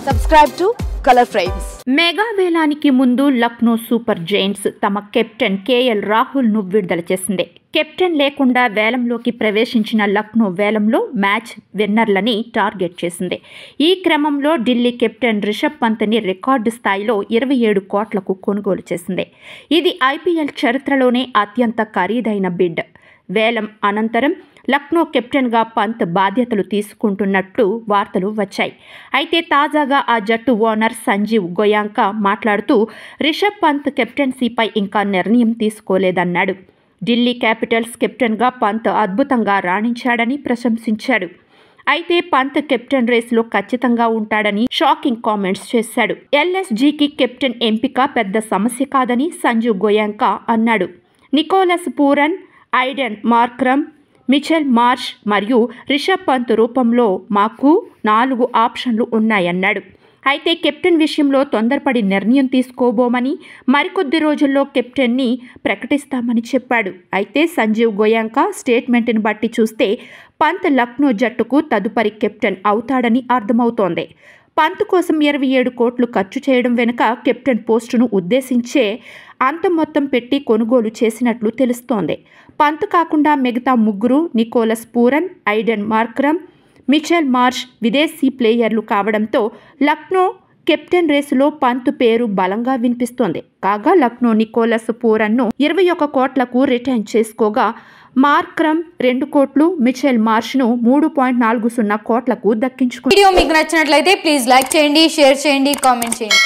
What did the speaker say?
Subscribe to Color Frames. Mega వేలానికి ముందు Lucknow super giants తమ కెప్టెన్ కేఎల్ రాహుల్ను విడుదల చేసింది. కెప్టెన్ లేకుండా వేలంలోకి ప్రవేశించిన లక్నో వేలంలో మ్యాచ్ విన్నర్లని టార్గెట్ చేసింది. ఈ క్రమంలో ఢిల్లీ కెప్టెన్ రిషబ్ పంత్ని రికార్డు స్థాయిలో 27 కోట్లకు కొనుగోలు చేసింది. ఇది ఐపీఎల్ చరిత్రలోనే అత్యంత ఖరీదైన బిడ్. వేలం అనంతరం లక్నో కెప్టెన్గా పంత్ బాధ్యతలు తీసుకుంటున్నట్లు వార్తలు వచ్చాయి. అయితే తాజాగా ఆ జట్టు ఓనర్ సంజీవ్ గోయాంకా మాట్లాడుతూ రిషబ్ పంత్ కెప్టెన్సీపై ఇంకా నిర్ణయం తీసుకోలేదన్నాడు. ఢిల్లీ క్యాపిటల్స్ కెప్టెన్గా పంత్ అద్భుతంగా రాణించాడని ప్రశంసించాడు. అయితే పంత్ కెప్టెన్ రేసులో ఖచ్చితంగా ఉంటాడని షాకింగ్ కామెంట్స్ చేశాడు. ఎల్ఎస్జీకి కెప్టెన్ ఎంపిక పెద్ద సమస్య కాదని సంజీవ్ గోయాంకా అన్నాడు. Nicholas Pooran, Aiden Markram, Mitchell Marsh మరియు రిషబ్ పంత్ రూపంలో మాకు 4 ఆప్షన్లు ఉన్నాయన్నాడు. అయితే కెప్టెన్ విషయంలో తొందరపడి నిర్ణయం తీసుకోబోమని, మరికొద్ది రోజుల్లో కెప్టెన్ని ప్రకటిస్తామని చెప్పాడు. అయితే సంజీవ్ గోయాంకా స్టేట్మెంట్ని బట్టి చూస్తే పంత్ లక్నో జట్టుకు తదుపరి కెప్టెన్ అవుతాడని అర్థమవుతోంది. పంత్ కోసం 27 కోట్లు ఖర్చు చేయడం వెనుక కెప్టెన్ పోస్టును ఉద్దేశించే అంత మొత్తం పెట్టి కొనుగోలు చేసినట్లు తెలుస్తోంది. పంత్ కాకుండా మిగతా ముగ్గురు Nicholas Pooran, Aiden Markram, Mitchell Marsh విదేశీ ప్లేయర్లు కావడంతో లక్నో కెప్టెన్ రేసులో పంత్ పేరు బలంగా వినిపిస్తోంది. కాగా లక్నో నికోలస్ పూరన్ను 21 కోట్లకు రిటైన్ చేసుకోగా మార్క్రమ్ 2 కోట్లు, మిచెల్ మార్ష్ను 3.40 కోట్లకు దక్కించుకుంది. వీడియో మీకు నచ్చినట్లయితే ప్లీజ్ లైక్ చేయండి, షేర్ చేయండి, కామెంట్ చేయండి.